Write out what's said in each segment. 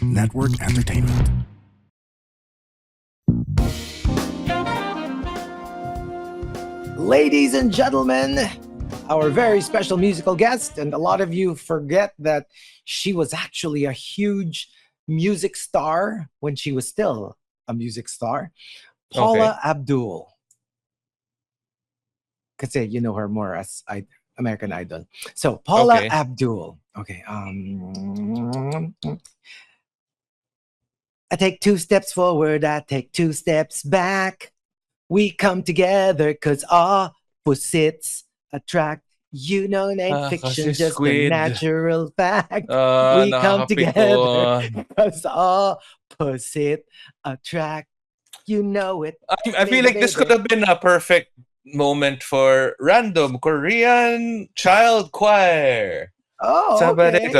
Network Entertainment. Ladies and gentlemen, our very special musical guest, and a lot of you forget that she was actually a huge music star when she was still a music star, Paula Abdul. Kasi you know her more as American Idol. So Paula Abdul. Okay. I take 2 steps forward, I take 2 steps back. We come together cause opposites attract. You know, it ain't fiction, just a natural fact. We come together cause opposite attract. You know it. I feel like this could have been a perfect moment for random Korean child choir. Oh, okay.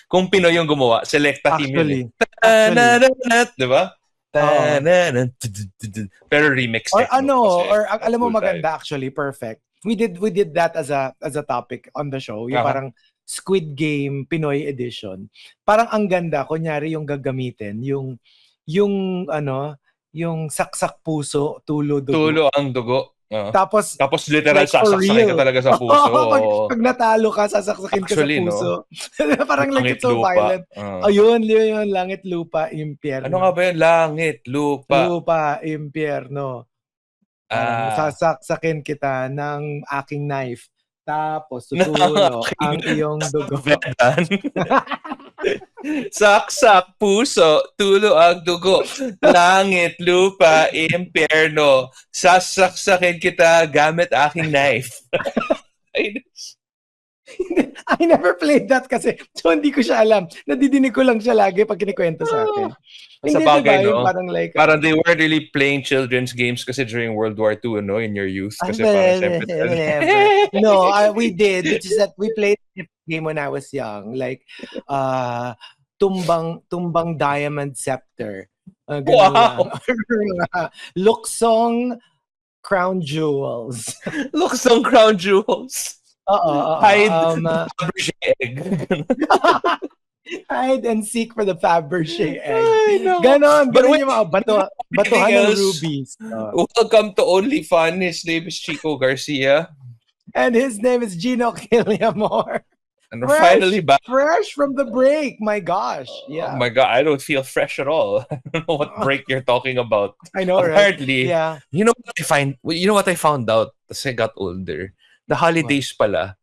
Kung Pinoy yung gumawa, selecta team yun. Diba? Pero remix or alam mo maganda actually, perfect. We did that as a topic on the show. Yung parang Squid Game Pinoy edition. Parang ang ganda, kunyari yung gagamitin, yung saksak puso, tulo dugo. Tulo ang dugo. Tapos literal like sasaksakin ka talaga sa puso. Pag natalo ka, sasaksakin actually, ka sa puso. No? Parang like it's so lupa. Violent. Ayun, yun, langit, lupa, impyerno. Ano nga ba yun? Langit, lupa. Lupa, impyerno. Sasaksakin kita ng aking knife. Tapos tutulo ang iyong dugo. Saksak, puso, tulo ang dugo. Langit, lupa, impyerno. Sasaksakin kita gamit aking knife. I never played that kasi so hindi ko siya alam. Nadidinig ko lang siya lagi pag kinikwento sa akin. Sa bagay, no? Parang they were really playing children's games kasi during World War II, no? In your youth. Kasi parang No, we did. Which is that we played the game when I was young. Like, Tumbang Diamond Scepter. Wow! Luksong Crown Jewels. Luksong Crown Jewels. Hide the Fabergé egg. Hide and seek for the Fabergé egg. Ganon yung mga batuhan ng rubies. Welcome to Only Fun. His name is Chico Garcia. And his name is Gino Killiamore. And we're finally back. Fresh from the break. My gosh. Yeah. Oh my God. I don't feel fresh at all. I don't know what break you're talking about. I know, apparently, right? Yeah. You know what I found out as I got older? The holidays pala,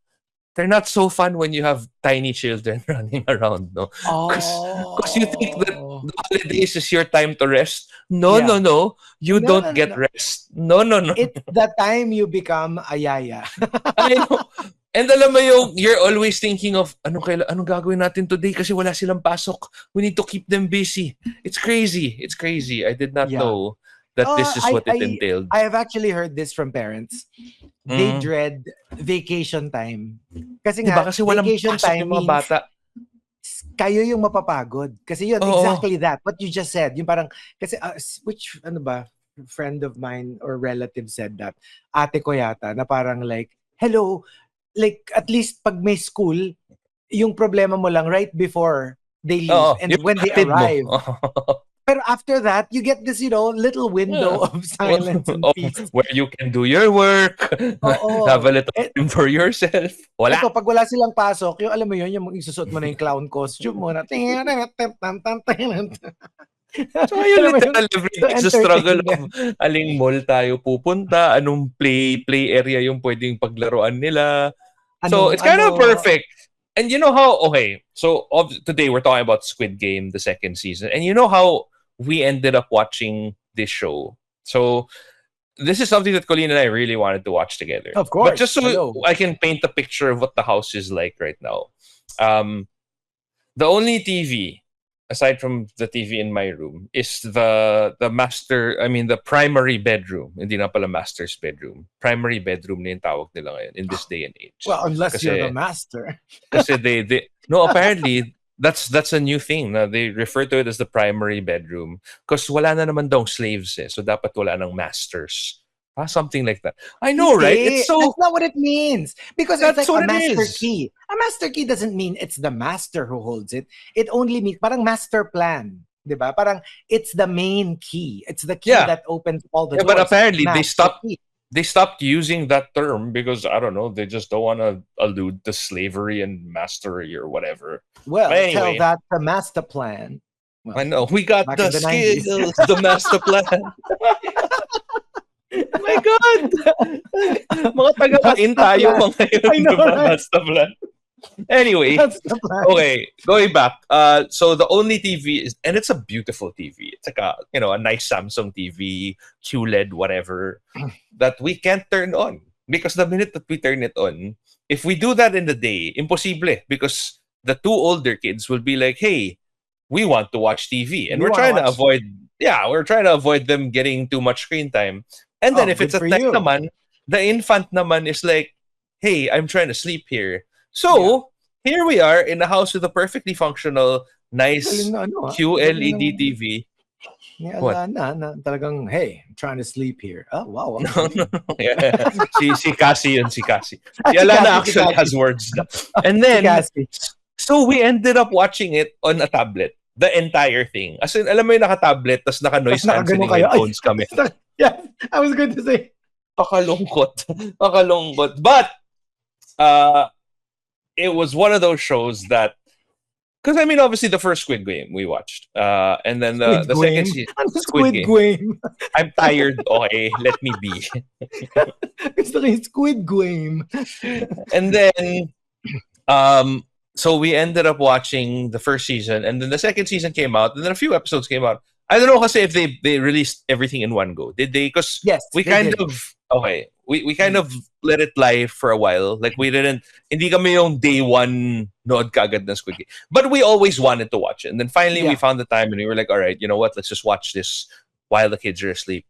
they're not so fun when you have tiny children running around, no? Because you think that the holidays is your time to rest. No. You don't get rest. No. It's the time you become a yaya. I know. And alam mo you're always thinking of, anong gagawin natin today kasi wala silang pasok. We need to keep them busy. It's crazy. I did not know that this is what it entailed. I have actually heard this from parents. They dread vacation time. Kasi nga, kasi walang vacation pasok time yung mga bata. Kayo yung mapapagod. Kasi yun, exactly that. What you just said. Yung parang, kasi, friend of mine or relative said that. Ate ko yata, na parang like, hello, like, at least pag may school, yung problema mo lang right before they leave and when they arrive. But after that, you get this, little window of silence and peace. Where you can do your work, have a little time for yourself. Wala. Ito, pag wala silang pasok, yung alam mo yun, yung isusuot mo na yung clown costume mo na. So yun, literal everyday sa struggle of aling mall tayo pupunta, anong play area yung pwedeng paglaruan nila. So it's kind of perfect. And you know how, so today we're talking about Squid Game, the second season. And you know how we ended up watching this show. So this is something that Colleen and I really wanted to watch together. Of course. But just so I can paint a picture of what the house is like right now. The only TV, aside from the TV in my room, is the primary bedroom. Hindi na pala master's bedroom. Primary bedroom na yung tawag nila ngayon in this day and age. Well, unless you're the master. Kasi apparently, That's a new thing. Na they refer to it as the primary bedroom because wala na naman daw slaves so dapat wala nang masters. Something like that. I know, right? It's so... That's not what it means. Because it's like what a master is. key. A master key doesn't mean it's the master who holds it. It only means parang master plan. Diba? Parang it's the main key. It's the key that opens all the doors. But apparently master key. They stopped using that term because, I don't know, they just don't want to allude to slavery and mastery or whatever. Well, anyway, tell that the master plan. Well, I know. We got the skills, the master plan. Oh my God! Mga taga-pain tayo mga yun, diba? Master plan. Anyway, okay, going back. So the only TV is, and it's a beautiful TV. It's like a nice Samsung TV, QLED, whatever, that we can't turn on because the minute that we turn it on, if we do that in the day, impossible because the two older kids will be like, "Hey, we want to watch TV," and we're trying to avoid them getting too much screen time. And then if it's a tech naman, the infant naman is like, "Hey, I'm trying to sleep here." So, here we are in a house with a perfectly functional, nice QLED TV. What? Talagang, hey, I'm trying to sleep here. Oh, wow. No. Yeah. Si Cassie yun, si Cassie. Si Alana actually has words na. And then, so we ended up watching it on a tablet. The entire thing. As in, alam mo yung naka-tablet, tas naka-noise cancelling headphones kami. Yeah, I was going to say. Pakalungkot. But, it was one of those shows that, because I mean, obviously the first Squid Game we watched, and then the second season, Squid Game. I'm tired. Okay, let me be. Gusto ko yung Squid Game. And then, so we ended up watching the first season, and then the second season came out, and then a few episodes came out. I don't know kasi if they released everything in one go. Did they? Because we kind of let it lie for a while. Like hindi kami yung day one nood kaagad ng Squid Game. But we always wanted to watch it. And then finally we found the time and we were like, all right, you know what? Let's just watch this while the kids are asleep.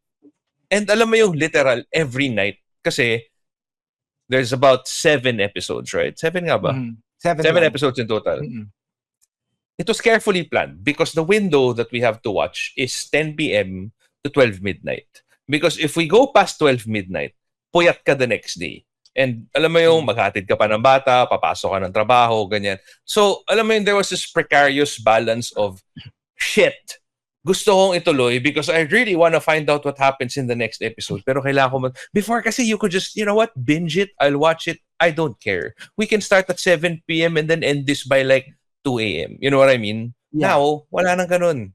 And alam mo yung literal every night kasi there's about 7 episodes, right? 7 nga ba? Mm-hmm. 7 episodes in total. Mm-hmm. It was carefully planned because the window that we have to watch is 10 p.m. to 12 midnight. Because if we go past 12 midnight, puyat ka the next day. And alam mo yung maghatid ka pa ng bata, papasok ka ng trabaho, ganyan. So, alam mo yung there was this precarious balance of shit. Gusto kong ituloy because I really want to find out what happens in the next episode. Pero kailangan ko before kasi you could just, you know what, binge it, I'll watch it, I don't care. We can start at 7 p.m. and then end this by like 2 a.m. You know what I mean? Yeah. Now, wala nang ganun.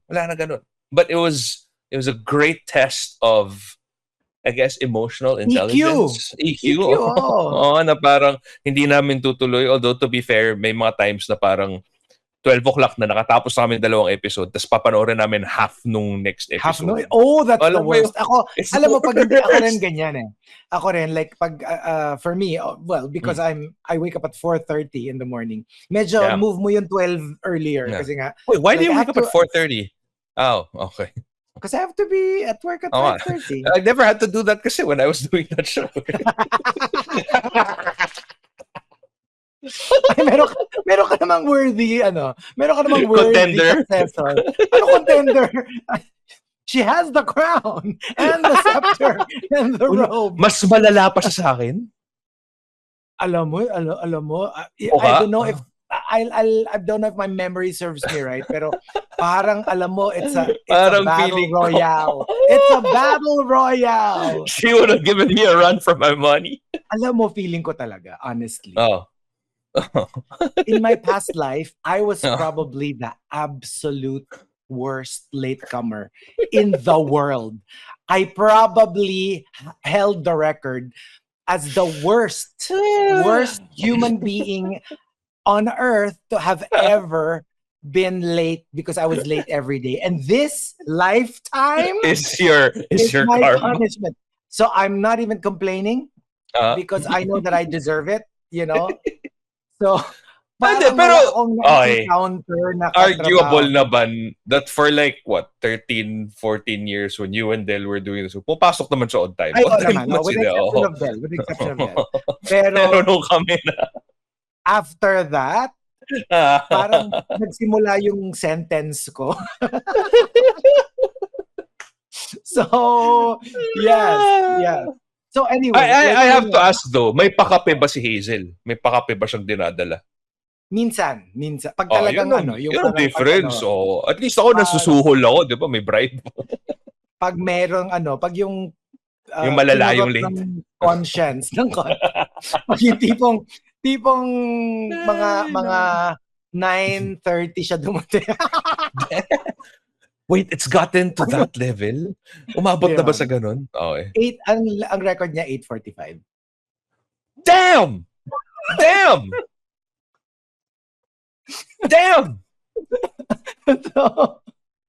But it was a great test of, I guess, emotional intelligence. EQ. Oo, na parang hindi namin tutuloy. Although, to be fair, may mga times na parang 12 o'clock na nakatapos namin 2 episode tapos papanoorin namin half nung next episode. That's the worst. Ako, alam mo, pag hindi ako rin ganyan eh. Ako rin, like, pag, for me, well, because I wake up at 4:30 in the morning. Medyo move mo yung 12 earlier. Kasi nga. Wait, why do you wake up at 4:30? Oh, okay. Because I have to be at work at 5:30. I never had to do that kasi when I was doing that show. Ay, meron ka namang worthy contender. Successor. Ano contender? She has the crown and the scepter and the robe. Mas malala pa siya sa akin? Alam mo, I don't know if I don't know if my memory serves me right, pero parang alam mo, it's a battle royale. It's a battle royale. She would have given me a run for my money. Alam mo, feeling ko talaga, honestly. Oh. In my past life, I was probably the absolute worst latecomer in the world. I probably held the record as the worst human being on earth to have ever been late because I was late every day. And this lifetime is your my karma. Punishment. So I'm not even complaining because I know that I deserve it, you know? So, pero na arguable na ban that for like what 13, 14 years when you and Del were doing this, pupasok naman siya on time. With exception of Del. Pero nung kami na. After that, Parang nagsimula yung sentence ko. So, yes. So anyway, I have to ask though, may pakape ba si Hazel? May pakape ba siyang dinadala? minsan. Pag talagang yung yun ang parang difference. At least ako nasusuhol ako, di ba? May bribe. Pag merong pag yung yung malala yung kinurot late. ng conscience pag yung tipong mga 9:30 siya dumating. Wait, it's gotten to that level? Umabot na ba sa ganun? Okay. Ang record niya 8:45. Damn! So,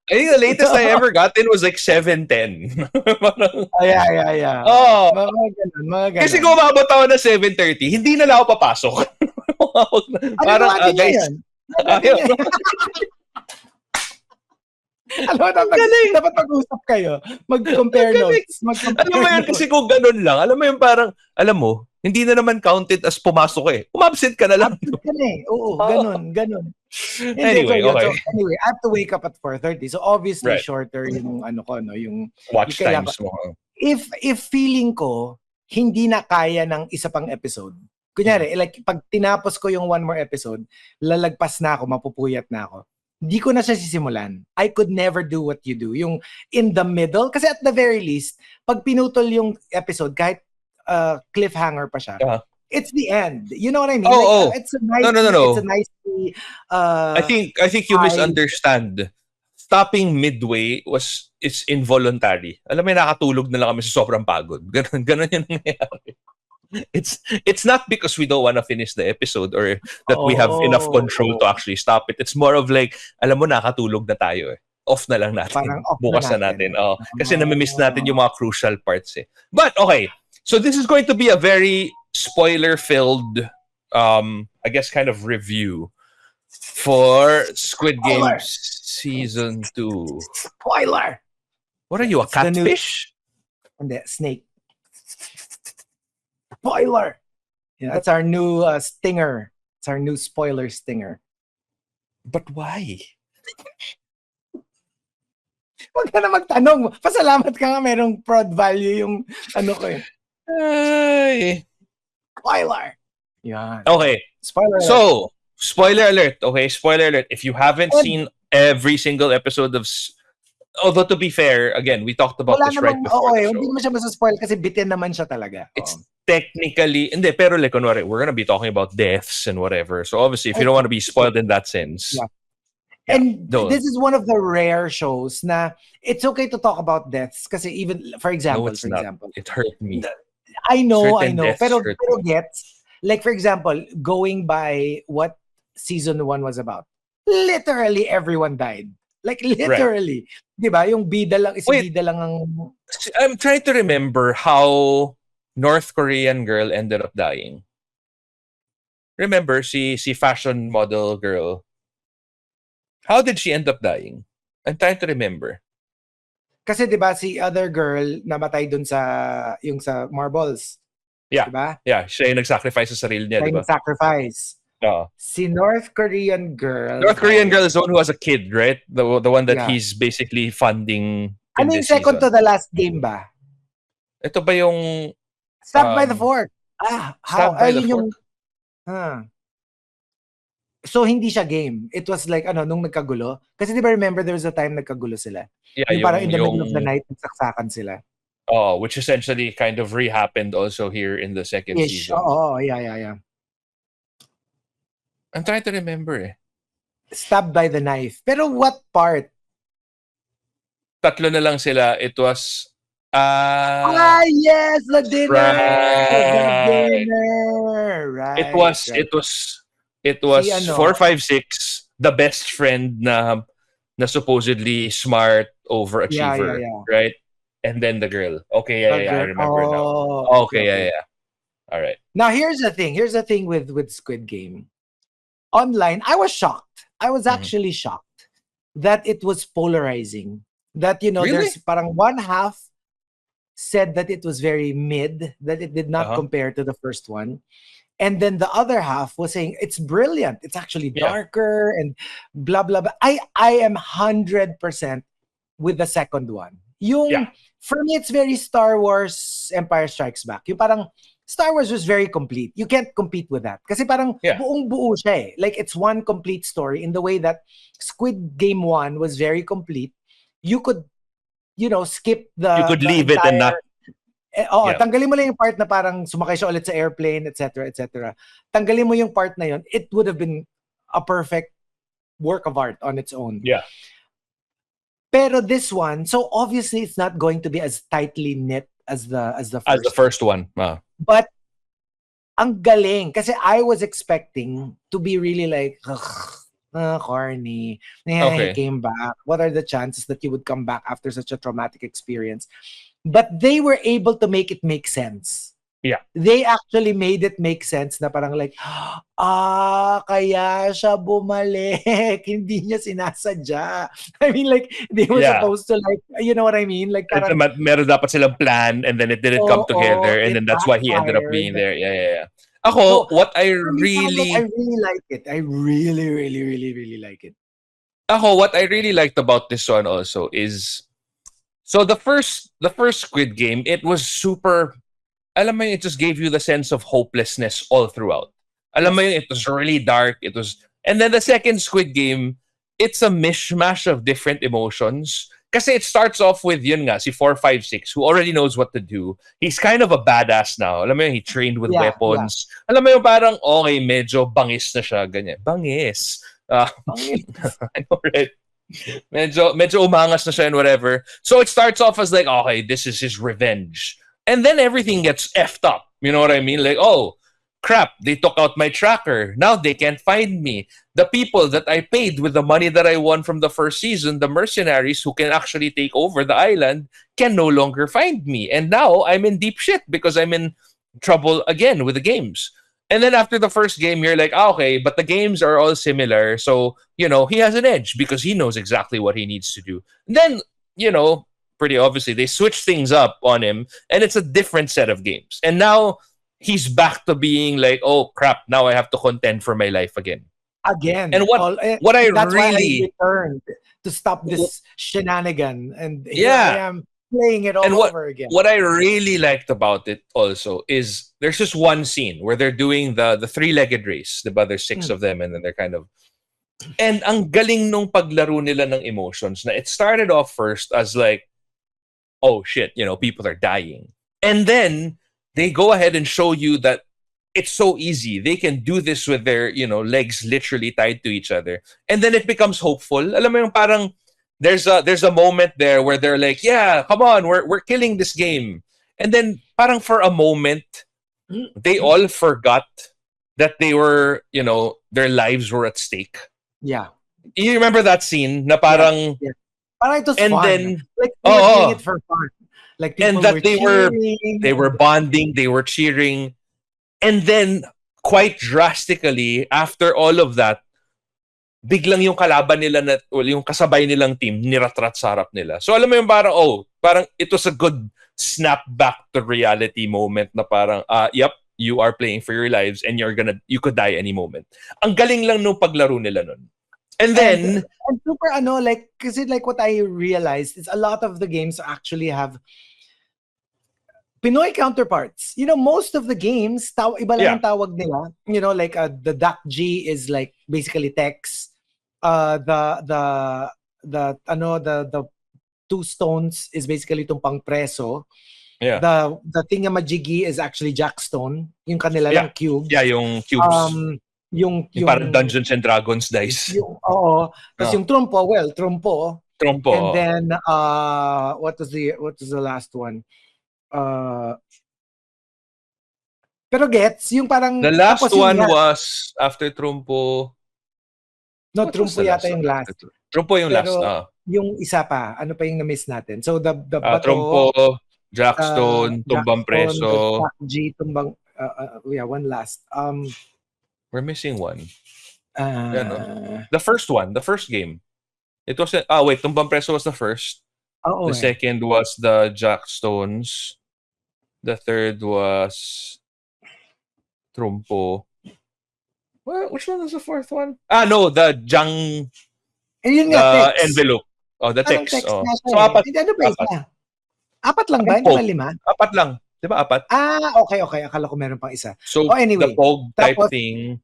I think the latest I ever got in was like 7:10. Yeah. Oh. Mga ganun. Kasi kung umabot ako na 7:30, hindi na lang ako papasok. Parang, guys, alam mo, dapat mag-usap kayo. Mag-compare notes. Alam mo yan, kasi kung ganun lang, alam mo yung parang, alam mo, hindi na naman counted as pumasok eh. Umabsent ka na lang. Absent ka na eh. Oo, ganun. Anyway, okay. So, anyway, I have to wake up at 4:30. So obviously, Right. shorter yung yung Watch yung times mo. If feeling ko, hindi na kaya ng isa pang episode, kunyari, like, pag tinapos ko yung one more episode, lalagpas na ako, mapupuyat na ako. Hindi ko na siya sisimulan. I could never do what you do. Yung in the middle, kasi at the very least, pag pinutol yung episode, kahit cliffhanger pa siya, it's the end. You know what I mean? It's a nice, no. It's a nice. I think you misunderstand. Stopping midway it's involuntary. Alam mo, nakatulog na lang kami sa sobrang pagod. Ganun yung nangyayari. It's not because we don't want to finish the episode or that we have enough control to actually stop it. It's more of like, alam mo, nakatulog na tayo eh. Off na lang natin. Bukas na natin. Kasi namimiss natin yung mga crucial parts eh. But okay, so this is going to be a very spoiler-filled, I guess, kind of review for Squid Game Season 2. Spoiler! What are you, a catfish? Hindi, snake. Spoiler! Yeah, that's our new stinger. It's our new spoiler stinger. But why? Huwag ka na magtanong. Pasalamat ka nga merong prod value yung ko eh. Ay. Spoiler! Yan. Okay. Spoiler alert. So, spoiler alert. Okay, spoiler alert. If you haven't seen every single episode of... Although to be fair, again, we talked about this right before the show. Hindi naman siya masaspoil kasi bitin naman siya talaga. It's technically... Hindi, pero like, we're gonna be talking about deaths and whatever. So obviously, if you don't want to be spoiled in that sense... Yeah. And this is one of the rare shows na it's okay to talk about deaths kasi even, for example, it hurt me. I know. Pero gets, like for example, going by what season 1 was about, literally everyone died. Like literally. Right. Diba? Yung bida lang, bida lang ang... I'm trying to remember how North Korean girl ended up dying. Remember, si fashion model girl, how did she end up dying? I'm trying to remember. Kasi 'di ba si other girl namatay dun sa marbles. Yeah. Diba? Yeah, siya yung nag-sacrifice sa sarili niya, 'di ba? Sacrifice. Si North Korean girl is the one who has a kid, right? The one that he's basically funding. Ano yung second to the last game ba? Ito ba yung Stabbed by the Fork? Stabbed by the Fork. So, hindi siya game. It was like, nung nagkagulo. Kasi di ba remember there was a time nagkagulo sila? Yeah, yung parang in the middle of the night, nagsaksakan sila. Which essentially kind of re-happened also here in the second season. Yeah. I'm trying to remember eh. Stabbed by the knife. Pero what part? Tatlo na lang sila. It was... yes! The dinner! Right. The dinner! Right. It was 4, 5, 6, the best friend na supposedly smart overachiever, right? And then the girl. Okay, I remember now. Okay, yeah. All right. Now here's the thing. Here's the thing with Squid Game. Online, I was shocked. I was actually shocked that it was polarizing. That really? There's parang one half said that it was very mid, that it did not compare to the first one. And then the other half was saying it's brilliant. It's actually darker and blah blah blah. I am 100% with the second one. For me, it's very Star Wars Empire Strikes Back. Yung parang Star Wars was very complete. You can't compete with that. Kasi parang buong-buo siya eh. Like it's one complete story in the way that Squid Game 1 was very complete. You could, skip the... You could leave it and not... tanggalin mo lang yung part na parang sumakay siya ulit sa airplane, etc., etc. Tanggalin mo yung part na yun. It would have been a perfect work of art on its own. Yeah. Pero this one, so obviously it's not going to be as tightly knit as the first one. But ang galing kasi I was expecting to be really like corny. He came back. What are the chances that you would come back after such a traumatic experience? But they were able to make it make sense. Yeah. They actually made it make sense na parang like, kaya siya bumalik. Hindi niya sinasadya. I mean, like, they were supposed to like, you know what I mean? Like, parang, meron dapat silang plan and then it didn't come together and then that's why he ended up being there. Yeah. Ako, what I really like it. I really, really, really, really like it. Ako, what I really liked about this one also is, so the first Squid Game, it was super... Alam mo yun, it just gave you the sense of hopelessness all throughout. Alam mo yun, it was really dark. And then the second Squid Game, it's a mishmash of different emotions. Kasi it starts off with, yun nga, si 456, who already knows what to do. He's kind of a badass now. Alam mo yun, he trained with weapons. Yeah. Alam mo yun, parang, okay, medyo bangis na siya, ganyan. Bangis. Bangis. I know, right? Medyo umangas na siya and whatever. So it starts off as like, okay, this is his revenge. And then everything gets effed up. You know what I mean? Like, oh, crap, they took out my tracker. Now they can't find me. The people that I paid with the money that I won from the first season, the mercenaries who can actually take over the island, can no longer find me. And now I'm in deep shit because I'm in trouble again with the games. And then after the first game, you're like, okay, but the games are all similar. So, he has an edge because he knows exactly what he needs to do. And then, pretty obviously, they switch things up on him, and it's a different set of games. And now he's back to being like, oh crap, now I have to contend for my life again. And what I that's really why I returned to stop this shenanigan, and here I am playing it all over again. What I really liked about it also is there's just one scene where they're doing the three-legged race. Diba? There's 6 of them, and then they're kind of... And ang galing nung paglaro nila ng emotions na it started off first as like, oh shit, people are dying. And then they go ahead and show you that it's so easy. They can do this with their, legs literally tied to each other. And then it becomes hopeful. Alam mo yung parang there's a moment there where they're like, yeah, come on, we're killing this game. And then parang for a moment, they all forgot that they were, their lives were at stake. Yeah. You remember that scene na parang... Yeah. Parang it was and fun. Then, like, they were doing it for fun. Like, and that they were bonding, they were cheering. And then, quite drastically, after all of that, biglang yung kalaban nila, yung kasabay nilang team, niratrat sa harap nila. So alam mo yung parang it was a good snap back to reality moment na parang, yep, you are playing for your lives and you could die any moment. Ang galing lang nung paglaro nila nun. And then... And super kasi what I realized is a lot of the games actually have Pinoy counterparts. Most of the games, iba lang ang tawag nila. The Duck G is like basically Tex. The two stones is basically itong pang preso. Yeah. The thingamajiggy is actually Jackstone. Yung kanila lang cube. Yeah, yung cubes. Yung parang Dungeons and Dragons dice. Tapos yung trumpo, trumpo. Trumpo. And then what was the last one? Pero gets yung parang the last one was after trumpo. No, trumpo yata yung last. Trumpo yung last. Yung isa pa, ano pa yung na-miss natin? So the bato, trumpo, Jackstone, tumbang preso. G, tumbang one last. We're missing one. The first one, the first game. It was tumbang preso was the first. The second was the Jackstones. The third was Trumpo. Well, which one was the fourth one? No, the Jang Yun nga, text. envelope. The Parang text. text nga siya So, apat. Hindi, ano ba isa? Apat lang ba? Hindi ba 5? Apat lang. Di ba apat? Okay. Akala ko meron pang isa. So, anyway. the Pogue type Tapos, thing.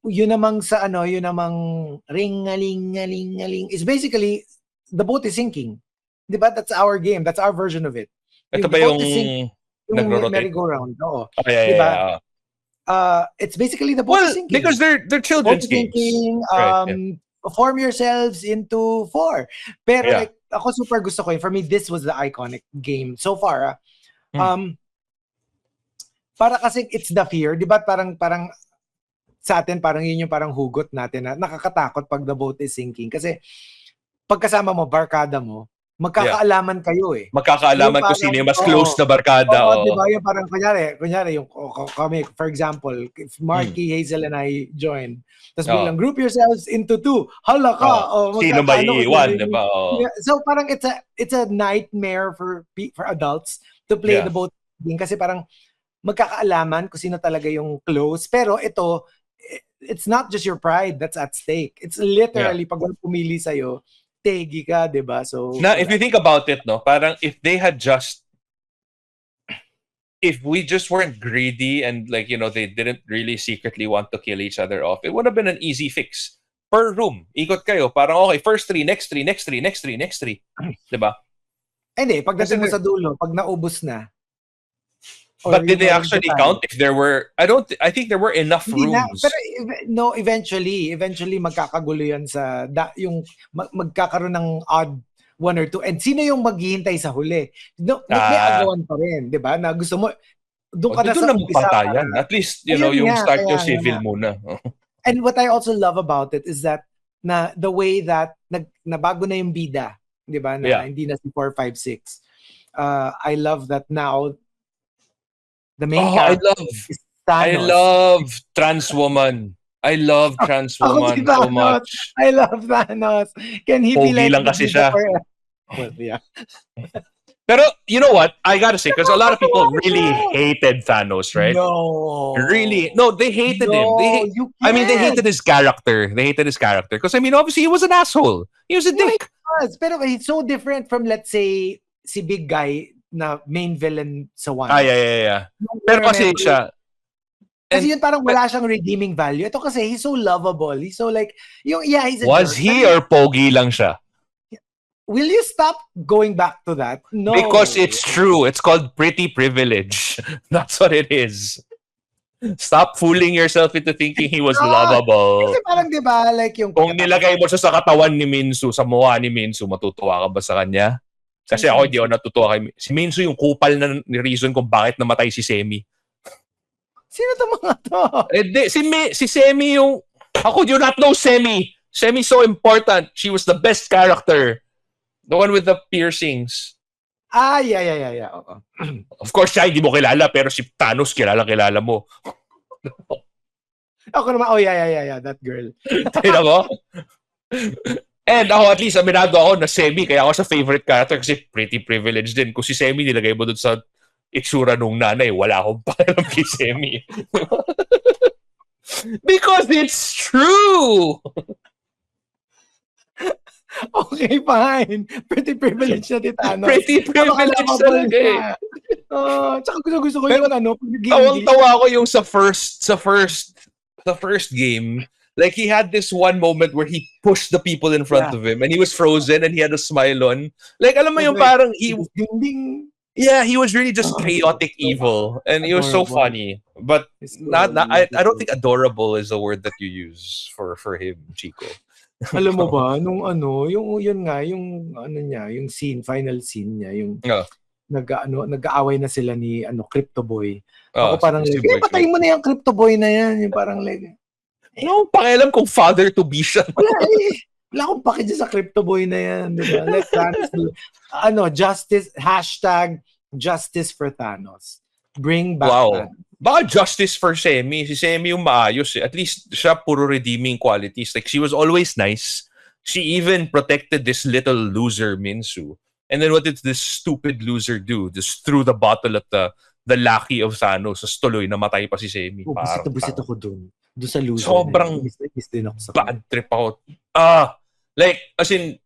Yun namang yun namang ring-a-ling-a-ling-a-ling is basically, the boat is sinking. Di ba? That's our game. That's our version of it. Ito ba yung nagro-rotate? Merry-go-round. Oo. Yeah. It's basically the boat is sinking. Because they're children's games. Sinking, form yourselves into 4. Pero like, ako super gusto ko yun. For me, this was the iconic game so far. Para kasi it's the fear, di ba? Parang sa atin, parang yun yung parang hugot natin na nakakatakot pag the boat is sinking. Kasi pagkasama mo, barkada mo, magkakaalaman kayo eh. Magkakaalaman kung sino yung mas close na barkada. Di ba? Yung parang kunyari yung kami, for example, if Marky, Hazel, and I join, tapos bilang group yourselves into 2. Hala ka! Sino ba iiwan? Diba? So parang it's a nightmare for adults to play the boat game kasi parang magkakaalaman kung sino talaga yung close. Pero ito, it's not just your pride that's at stake. It's literally pag walang pumili sa'yo, tegi ka, diba? So, if you think about it, no, parang if we just weren't greedy and like, they didn't really secretly want to kill each other off, it would have been an easy fix. Per room, ikot kayo. Parang okay, first 3, next 3, next 3, next 3, next 3. Diba? Hindi, pagdating mo sa dulo, pag naubos na. But did they actually count if there were, I think there were enough rooms. Pero eventually magkakagulo yan sa, yung magkakaroon ng odd 1 or 2. And sino yung maghihintay sa huli? May agawan pa rin, di ba? Na gusto mo, doon ka na sa umpisa. At least, yung start yung civil muna. And what I also love about it is that na the way that nabago na yung bida, di ba? Na hindi na si 4, 5, 6. I love that now the main character is Thanos. I love Trans Woman. I love Trans Woman so much. I love Thanos. Can he be like lang kasi siya. Well, yeah. Pero you know what? I gotta say, because a lot of people really hated Thanos, right? No. Really? No, they hated him. They hated his character. Because obviously he was an asshole. He was a dick. Pero he's so different from, let's say, si Big Guy na main villain sa 1. Yeah. Pero kasi siya, kasi yun parang wala siyang redeeming value. Ito kasi he's so lovable. He's so like, he's a was jerk. he or pogi lang siya? Will you stop going back to that? No. Because it's true. It's called pretty privilege. That's what it is. Stop fooling yourself into thinking he was lovable. Kasi parang diba, like yung... Kung nilagay mo siya sa katawan ni Minsu, sa mukha ni Minsu, matutuwa ka ba sa kanya? Kasi ako hindi ako natutuwa kay si Minsu, yung kupal na reason kung bakit namatay si Semi. Sino to mga to? Si Semi yung... How could you not know Semi? Semi's so important. She was the best character. The one with the piercings. Yeah. Oo. Of course, siya hindi mo kilala, pero si Thanos kilala mo. Ako naman, yeah, that girl. Tignan mo? And ako, at least, aminado ako na Semi, kaya ako sa favorite character kasi pretty privileged din. Kung si Semi nilagay mo dun sa itsura nung nanay, wala akong pakialam kay Semi. Because it's true! Okay, fine. Pretty privileged na Thanos. Pretty privileged talaga eh. Tsaka gusto ko yung tawang-tawa ko yung sa first game. Like, he had this one moment where he pushed the people in front of him and he was frozen and he had a smile on. Like, alam mo yung parang he was really just chaotic evil and he was so funny. But I don't think adorable is the word that you use for him, Chico. Alam mo ba, nung yung scene, final scene niya, yung nag-aaway na sila ni Crypto Boy. Ako parang patay mo na yung Crypto Boy na yan. Yung parang like, pakialam kung father to be siya. Wala akong paki dyan sa Crypto Boy na yan. Diba? Let Thanos justice, #justice for Thanos. Bring back Thanos. Baka justice for Semi. Si Semi yung maayos eh. At least siya puro redeeming qualities. Like, she was always nice. She even protected this little loser, Minsu. And then what did this stupid loser do? Just threw the bottle at the the lackey of Thanos. So tuloy namatay pa si Semi. Busit ako dun. Doon sa loser. Sobrang din ako sa bad trip ako. Like, as in,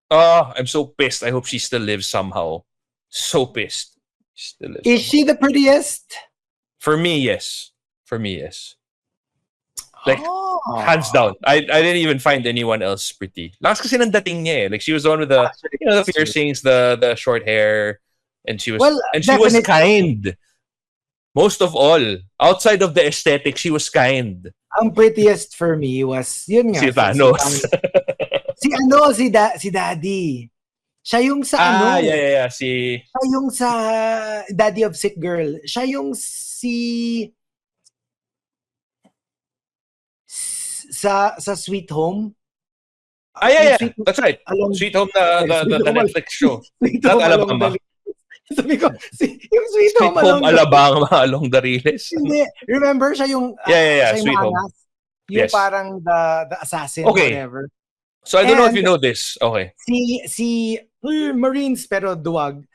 I'm so pissed. I hope she still lives somehow. So pissed. Still lives Is she the prettiest? For me, yes. Like, hands down. I didn't even find anyone else pretty. Lakas kasi ng dating niya eh. Like, she was the one with the, the piercings, the short hair, and she was kind. Most of all, outside of the aesthetic, she was kind. Ang prettiest for me was, yun nga. Si Thanos. Si Daddy. Siya yung sa Yeah. Siya yung sa Daddy of Sick Girl. Siya yung sa Sweet Home. Yeah. That's right. Sweet Home, the Netflix show. Not Alabama. Sabi ko, yung Sweet Home Alabama along the Riles. Hindi. Remember siya yung yeah, Sweet Home. Yung parang the assassin, whatever. So I don't know if you know this. Okay. Si Marines pero duwag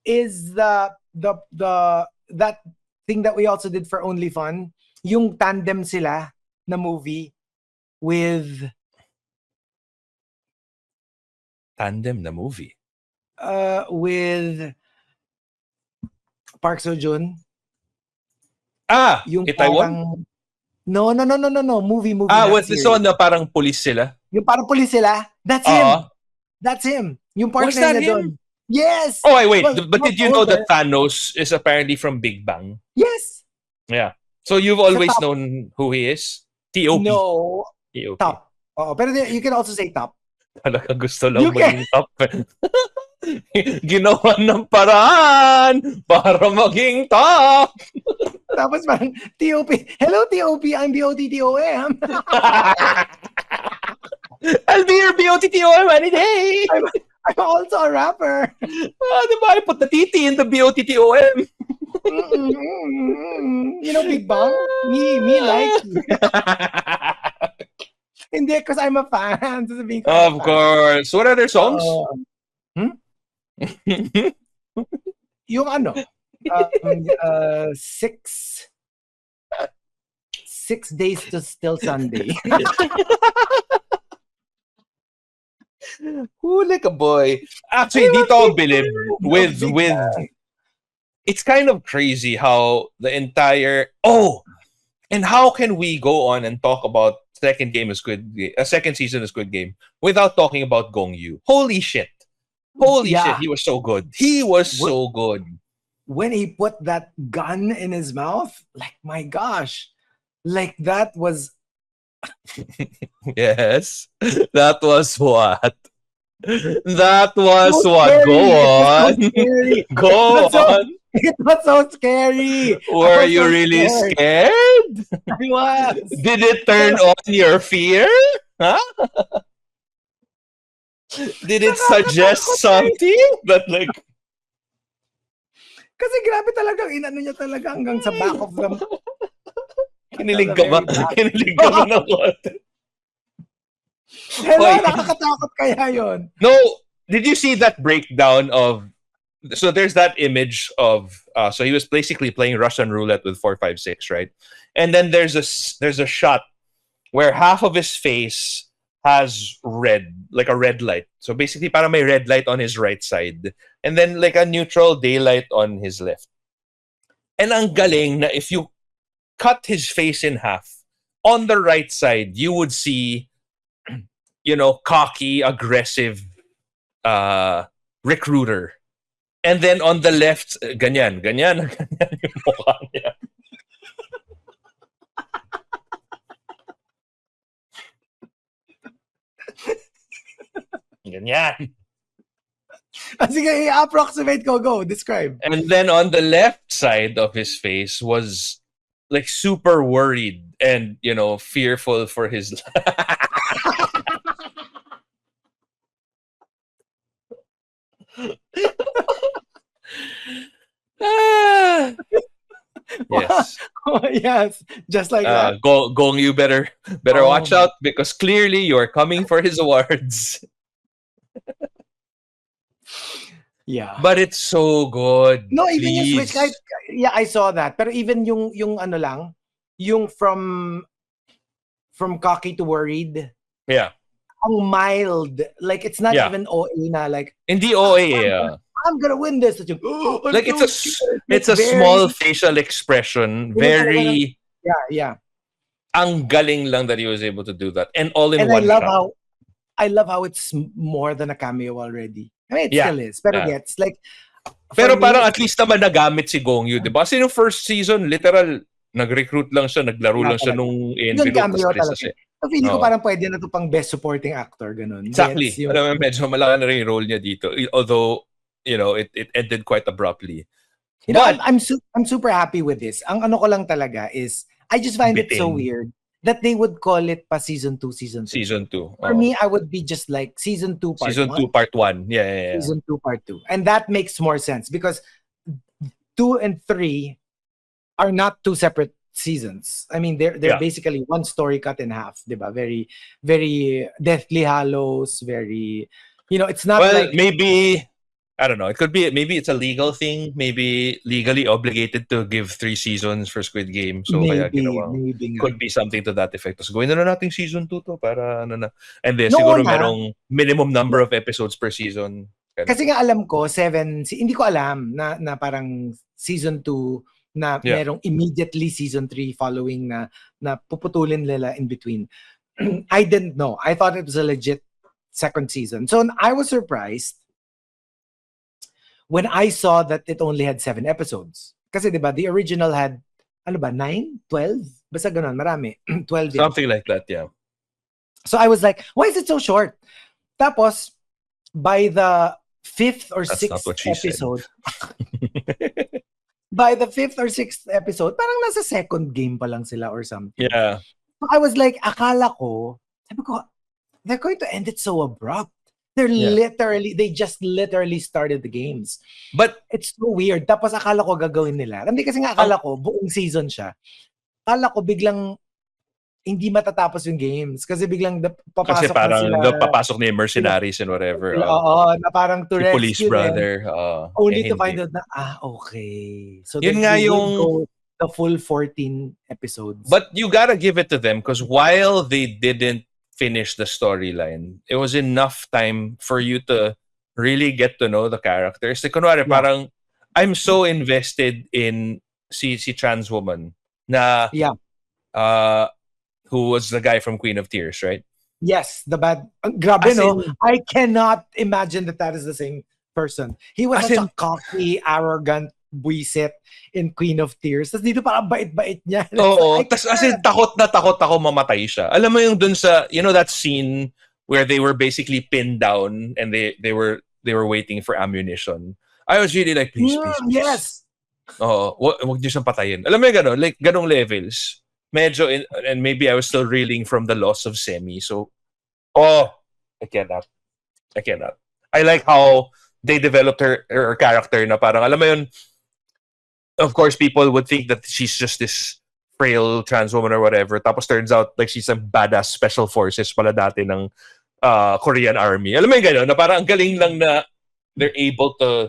is that thing that we also did for Only Fun, yung tandem sila na movie with with Park Seo-joon. Yung Itaewon? No, movie. What's this one na parang police sila? Yung parang police sila? That's him. That's him. Yung partner niya doon. Yes! Oh, wait. But did you know that Thanos is apparently from Big Bang? Yes! Yeah. So you've always known who he is? T.O.P. No. T.O.P. Top. Pero you can also say top. Talaga gusto lang maging top. Ginawa ng paraan para maging top. Tapos parang T.O.P. Hello, T.O.P. I'm B.O.T.T.O.M. I'll be your B.O.T.T.O.M. any day. I'm also a rapper. Diba? I put the T.T. in the B.O.T.T.O.M. You know Big Bang? Me like you. Hindi, because I'm a fan. Of course. What other songs? Yung six days to still Sunday. Ooh, like a boy. Actually, dito ako bilib with it's kind of crazy how the entire and how can we go on and talk about second season is Squid Game without talking about Gong Yu? Holy shit. Shit, he was so good. So good. When he put that gun in his mouth, like my gosh. Like that was Yes. That was what? That was so what? Scary. Go on. It was so scary. Were you really scared? I was. Did it turn on your fear? Huh? Did it suggest something that like... Kasi grabe talagang inano niya talaga hanggang sa back of the... Kinilig ka ba? Kinilig ka ba ng konti? Hello, nakakatakot kaya yun. No, did you see that breakdown of... So there's that image of... so he was basically playing Russian roulette with 456, right? And then there's a shot where half of his face has red, like a red light. So basically, parang may red light on his right side. And then like a neutral daylight on his left. And ang galing na if you cut his face in half, on the right side, you would see, cocky, aggressive recruiter. And then on the left, ganyan yung mukha niya. Ganyan. Sige, i-approximate ko. Go, describe. And then on the left side of his face was like super worried and, fearful for his Yes. Yes, just like that. Gong, you better watch out because clearly you're coming for his awards. Yeah. But it's so good. No, even yung Please. Switch, I saw that. Pero even yung ano lang, yung from cocky to worried, Yeah. ang mild. Like, it's not Yeah. even OA na, like, Hindi OA, I'm gonna win this. It's like, it's a small facial expression. Very, yeah. ang galing lang that he was able to do that. And all in And one shot. I love how it's more than a cameo already. I mean, it Yeah. still is. Pero gets, like, Pero for me, parang at least naman nagamit si Gong Yu, di ba? Kasi yung first season, literal, nag-recruit lang siya, naglaro lang siya nung envelope. cameo talaga. So, feeling ko parang pwede na to pang best supporting actor, ganun. Exactly. Gets, yung, Alam mo, medyo malaki na rin yung role niya dito. Although, you know, it ended quite abruptly. you know, I'm super happy with this. Ang ano ko lang talaga is, I just find it so Bitin. weird that they would call it pa season 2, season 3. Season 2. For me, I would be just like season 2 part 1. Season 2 part 1. Yeah. Season 2 part 2. And that makes more sense because 2 and 3 are not two separate seasons. I mean, they're basically one story cut in half, diba? Very, very Deathly Hallows, very, you know, it's not like... maybe, I don't know, it could be, maybe it's a legal thing, maybe legally obligated to give 3 seasons for Squid Game. So, maybe could be something to that effect. So, gawin na natin season 2 to para ano na. And then, siguro merong minimum number of episodes per season. Kasi nga alam ko, 7, hindi ko alam na parang season 2 na merong immediately season 3 following na puputulin nila in between. I didn't know. I thought it was a legit second season. So I was surprised when I saw that it only had 7 episodes. Kasi diba, the original had, 9? 12? Basta ganun, marami. 12 Something like that, yeah. So I was like, why is it so short? Tapos, by the 5th or 6th episode, by the 5th or 6th episode, parang nasa second game pa lang sila or something. Yeah. So I was like, akala ko, sabi ko, they're going to end it so abrupt. They just literally started the games. But it's so weird. Tapos akala ko gagawin nila. Hindi kasi nga akala ko, buong season siya. Akala ko biglang hindi matatapos yung games. Kasi biglang papasok kasi parang na sila. Papasok na yung mercenaries and whatever. Oo, na parang to rescue police brother. Only to find out na, okay. So yun nga yung the full 14 episodes. But you gotta give it to them because while they didn't finish the storyline, it was enough time for you to really get to know the characters. Like, kunwari, parang, I'm so invested in si trans woman na who was the guy from Queen of Tears, right? Yes, the bad. Grabe, no? I cannot imagine that is the same person. He was such a cocky, arrogant buisit in Queen of Tears. Tapos dito parang bait-bait niya. Oo. Tapos as in, takot ako mamatay siya. Alam mo yung dun sa, you know that scene where they were basically pinned down and they were waiting for ammunition. I was really like, please. Yes. Oo. Wag niyo siyang patayin. Alam mo yung gano'n? Like, ganong levels. Medyo, and maybe I was still reeling from the loss of Semi. So, I cannot. I like how they developed her character na parang, alam mo yun, of course, people would think that she's just this frail trans woman or whatever. Tapos turns out like she's a badass special forces pala dati ng Korean army. Alam mo yung gano'n, na parang ang galing lang na they're able to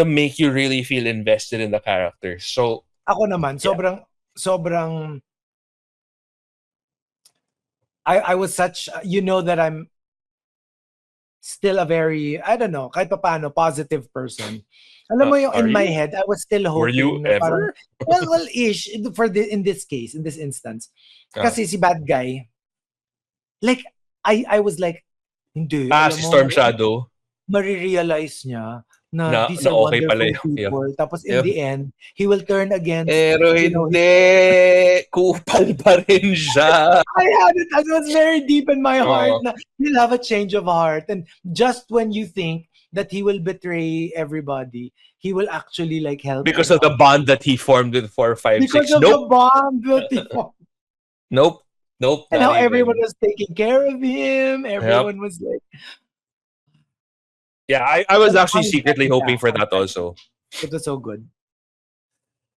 make you really feel invested in the characters. So, ako naman, sobrang I was such, you know that I'm still a very, I don't know, kahit paano, positive person. Alam mo yung in my head, I was still hoping. Were you ever? Parang, well-ish in this case, in this instance. Kasi si bad guy, like, I was like, hindi. Si Storm Shadow. Marirealize niya na these are okay wonderful people. Tapos in the end, he will turn against. Pero hindi. Kupal pa rin siya. It was very deep in my heart na he'll have a change of heart. And just when you think that he will betray everybody, he will actually like help. Because of the bond that he formed with 456. Because of the bond that he formed. Nope. And how everyone was taking care of him. Everyone was like... Yeah, I was actually secretly hoping for that also. It was so good.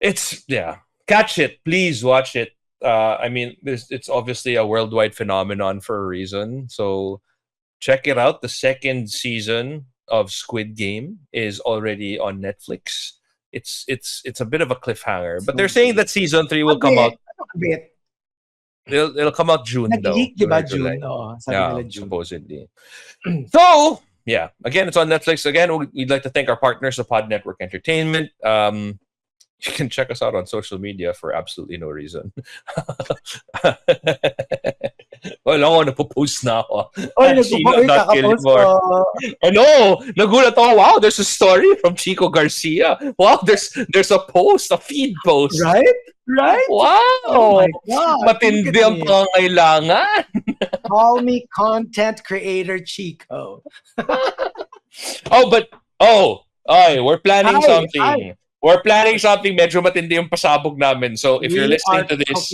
Catch it. Please watch it. I mean, it's obviously a worldwide phenomenon for a reason. So check it out. The second season. of Squid Game is already on Netflix. It's a bit of a cliffhanger, but they're saying that season 3 will come out. A bit. It'll come out June daw. Nag-leak, di ba? July. June. Oo, sabi Yeah, nila June. supposedly. So, yeah. Again, it's on Netflix. Again, we'd like to thank our partners, the Pod Network Entertainment. You can check us out on social media for absolutely no reason. Wala ko, napopost na ako. Kakapost ko. Ano? Nagulat ako. Wow, there's a story from Chico Garcia. Wow, there's a post, a feed post. Right? Wow! Oh my God. Matindi ang pangangailangan. Call me content creator Chico. We're planning something. Hi. We're planning something. Medyo matindi yung pasabog namin. So if you're listening to this,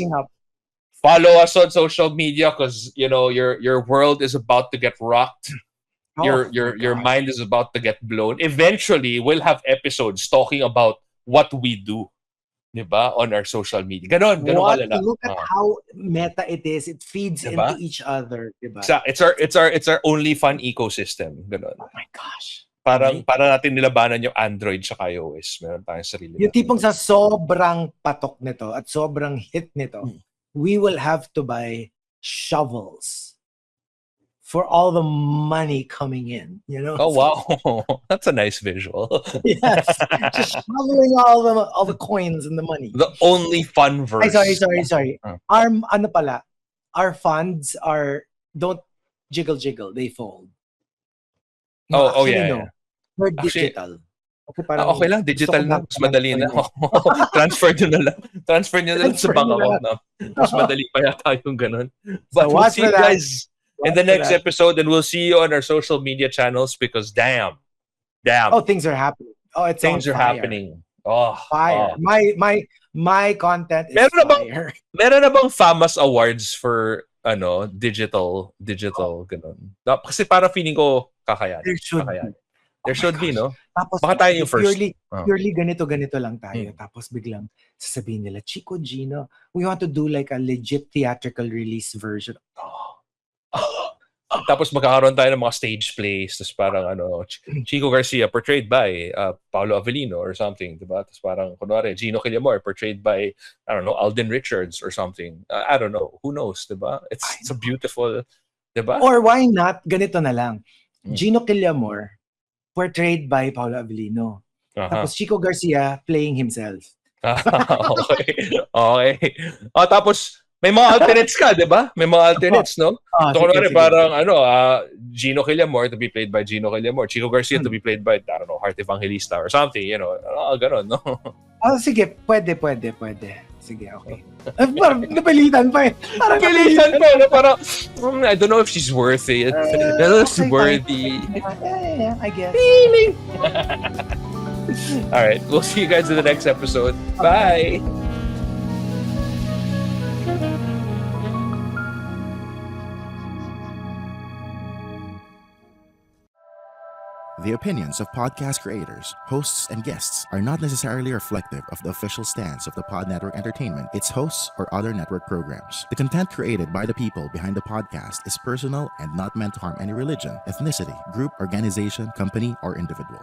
follow us on social media because your world is about to get rocked. Your mind is about to get blown. Eventually, we'll have episodes talking about what we do, diba, on our social media. Ganon kalala. Look at how meta it is. It feeds diba? into each other, diba? It's our only fun ecosystem. Ganon. Oh my gosh. Para natin nilabanan yung Android sa iOS. Meron tayong sarili. Yung tipong sa sobrang patok nito at sobrang hit nito, we will have to buy shovels for all the money coming in, Oh wow, that's a nice visual. Yes, just shoveling all the coins and the money. The only fun verse. Sorry. Our funds don't jiggle, they fold. No, yeah. We're digital. Okay lang, digital na. Mas madali na. Transfer nyo na lang sa bank account na. Mas madali pa yata yung ganun. But we'll see you guys in the next episode, and we'll see you on our social media channels because damn. Oh, things are happening. Oh, things are happening. Oh, fire. My content is fire. Meron na bang FAMAS awards for digital ganun? Kasi para feeling ko kakayan. There should be, no? Tapos, baka tayo yung first. Purely ganito lang tayo. Tapos biglang sasabihin nila, Chico Gino, we want to do like a legit theatrical release version. Tapos magkakaroon tayo ng mga stage plays. Tapos parang Chico Garcia portrayed by Paolo Avellino or something. Diba? Tapos parang, kunwari, Gino Killamor portrayed by, I don't know, Alden Richards or something. I don't know. Who knows, diba? It's a beautiful, diba? Or why not, ganito na lang. Gino Killamor portrayed by Paolo Avellino. Tapos Chico Garcia playing himself. Okay. Tapos may mga alternates ka, 'di ba? May mga alternates, no? So kunwari parang Gino Killamor to be played by Gino Killamor, Chico Garcia to be played by, I don't know, Heart Evangelista or something, ganon, no? Sige, pwede. Sige, okay. Parang napilitan pa eh. Parang, I don't know if she's worthy. She's worthy. Yeah, I guess. Feeling. All right, we'll see you guys in the next episode. Bye. The opinions of podcast creators, hosts, and guests are not necessarily reflective of the official stance of the Pod Network Entertainment, its hosts, or other network programs. The content created by the people behind the podcast is personal and not meant to harm any religion, ethnicity, group, organization, company, or individual.